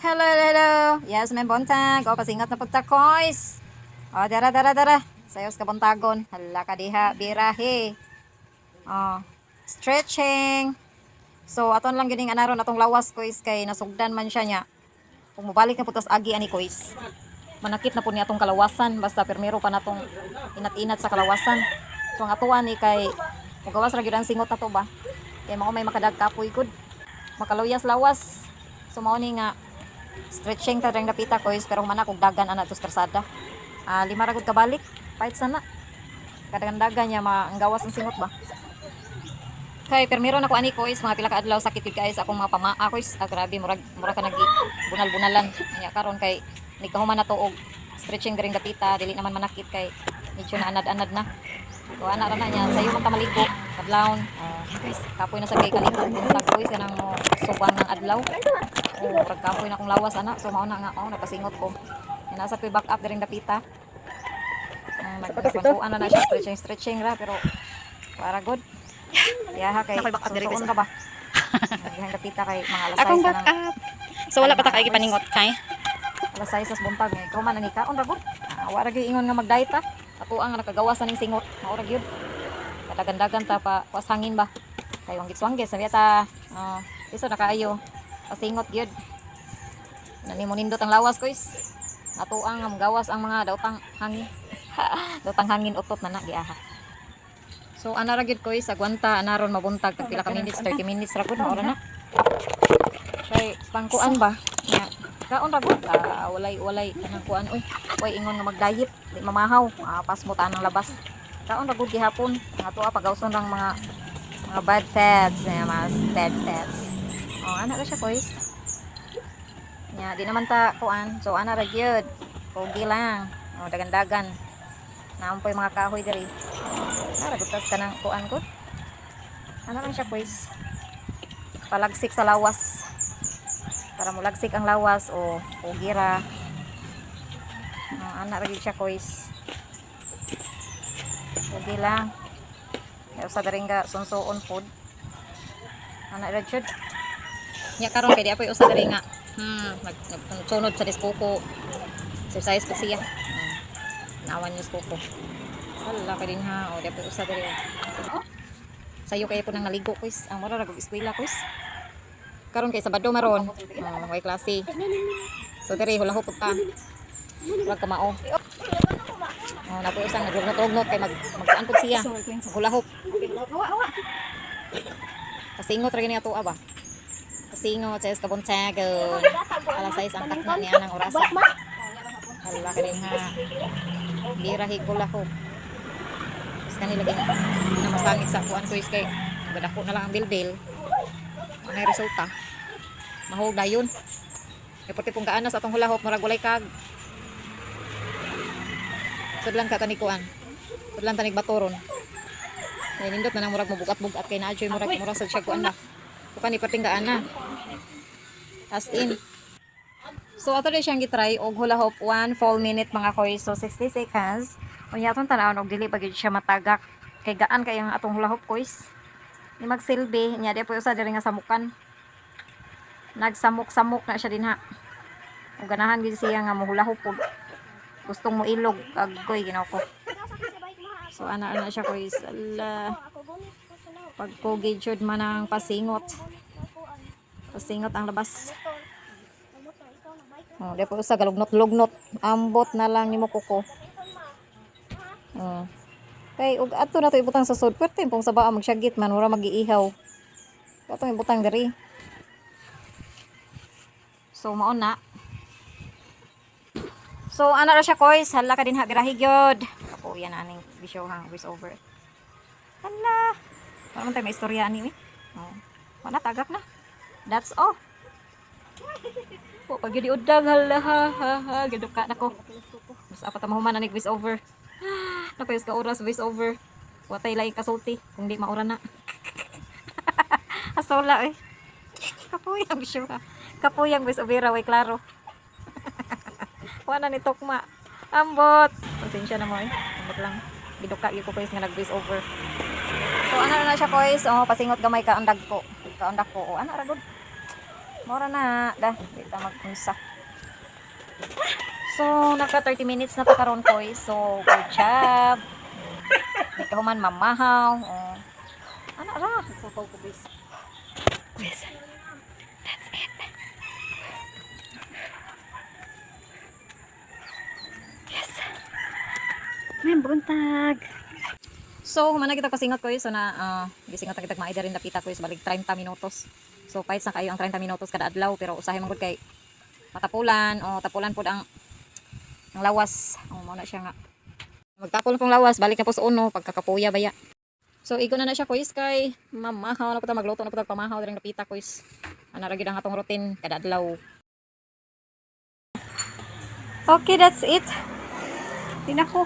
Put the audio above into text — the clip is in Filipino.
Hello, hello. Yes, may buntag. O, pasingat na punta, kois. O, dara. Sayos ka buntagon. Hala ka diha, birahe. O, stretching. So, aton lang gining anaron atong lawas, kois, kay nasugdan man siya niya. Kung mabalik na putas agi ani, kois. Manakit na po niya atong kalawasan. Basta permiro pa natong inat-inat sa kalawasan. So, ang atuan ni kay magawas ra gyud ang singot ato ba. Kay mao may makadag kapoy gud. Makaluyas lawas. So, mao ni nga stretching ta ring napita ko pero humana kog dagan ana tos karsada. Lima ra gud kabalik. Pahit sana. Kadang dagan niya maanggawas ang singot ba. Kay permiro na ko ani ko mga pila ka adlaw sakit gid kay sa akong mga pamaa ko grabe murag ka nagi bunal-bunalan. Nya karon kay nigkahuman na to og stretching ring napita dili naman manakit kay medyo na anad-anad na. So ana ra na niya sayo man ta maligo kadlawon. Kapoy na sa kay kaligo buntag ko kanang subang ng adlaw. Pagkapoy na akong lawas ana so mao na nga napasingot ko yan nasa back up ring dapita nagpagkuan na siya stretching ra pero para good yaha kay susuon ka ba yung dapita kay mga alas 6 akong back up so wala pa ta kay gipaningot kay alas 6 sa buntag ikaw man ni kaon ra good wala gyud ingon nga mag-diet ta ato ang nakagawas ning singot mao ra gyud kadagandagan ta pa was hangin ba kay wanggit-wanggit sabi ta iso na kaayo pasingot gyud nani mo nindot ang lawas ko ato ang gawas ang mga daotang hangin daotang hangin utot na giaha so ana ra gyud ko agwanta anaron mabuntag tag pila ka minutes 30 minutes ra gud ora na kay pangkuan ba nya kaon ra gud walay kanang kuan way ingon nga mag-diet di mamahaw pas mo ta nang labas kaon ra gud gihapon ato pagawson rang mga bad fats mga bad fats ana ra siya kois. Nya di naman ta kuan. So ana ra gyud. Pogi lang. Dagan-dagan. Naampoy mga kahoy diri. Ara gutas ka nang kuan ko. Ana ra siya kois. Palagsik sa lawas. Para mulagsik ang lawas o pogi ra. Ana ra gyud siya kois. Pogi lang. Usa diri nga sunsuon pod. Ana ra jud. Nya karon kay di apoy usa diri nga nagsunod sa diskuko exercise pa siya nawan yung skuko wala ka din ha di apoy usa diri sayo kay po nang naligo kuis ang mura rag eskwela kuis karon kay Sabado maron way klase so diri hula hupot ta wag ka mao napoy usa nagrugnot-rugnot kay magkuan pud siya hula hop pasingot ra gini ato ba singo sa kabuntagon alas 6 ang takna niya ng orasa hala ka din ha birahi ko lako tapos kanila na masangit sa kuan ko is kay gadako na lang ang bilbil ang resulta mahog dayon kay pati pong kaana sa atong hulahop murag walay kag sudlan ka tanikuan sudlan tanig batoron ay nindot na nang murag mabugat-bugat kay naadyoy murag sa siya kuan na bukan ipatinggaan na as in so ato rin siyang gitry og hula hop 1 full minute mga koy so 60 seconds unya atong tanawon og dili pagid siya matagak kay gaan kay ang atong hula hop koys ni magsilbi nya di po usa diri nga samukan nagsamok-samok na siya din ha ug ganahan gid siya nga mohula hop gustong mo ilog aggoy ginaw ko so ana siya koys ala pagpogi jud man ang pasingot ang labas di po sa galugnot-lugnot ambot na lang nimo kuko kay ug ato na to ibutang sa sud pwerte pong sa baa magsyagit man ura magiihaw ato ibutang diri so mao na so ana ra siya koy hala ka din ha birahi gyud ako yan aning bisyo hang voice over hala parang tayo may istorya ani wala tagak na that's all po pag yun udang hala ha gaduka na ko mas apat ang mahuman na nag voice over napayos ka oras voice over watay lang kasulti kung di maura na asola kapuyang bisyo ha kapuyang voice over way klaro wala ni tokma ambot pasensya na mo ambot lang giduka gyud ko guys nga nag voice over so ana na siya guys pasingot gamay ka andag ko ana ra gud Mora na. Dah, dito mag-unsa. So, naka 30 minutes na pa karon ko. So, good job. Di ka human mamahaw. Oh. Ano ra? Sa ko bis. Yes. That's it. Yes. May buntag. So, humana kita kasingot ko so na gisingot na kita maida rin napita ko balik 30 minutos. So, pahit sa kayo ang 30 minutos kada adlaw pero usahay man gud kay matapulan o tapulan pud ang lawas. Oh, mao na siya nga. Magtapol pong lawas, balik na po sa uno pagkakapuya baya. So, igo na siya kuis kay mamahaw na po ta magluto na po ta pamahaw ring napita kuis. Ana ra gid ang atong routine kada adlaw. Okay, that's it. Tinako.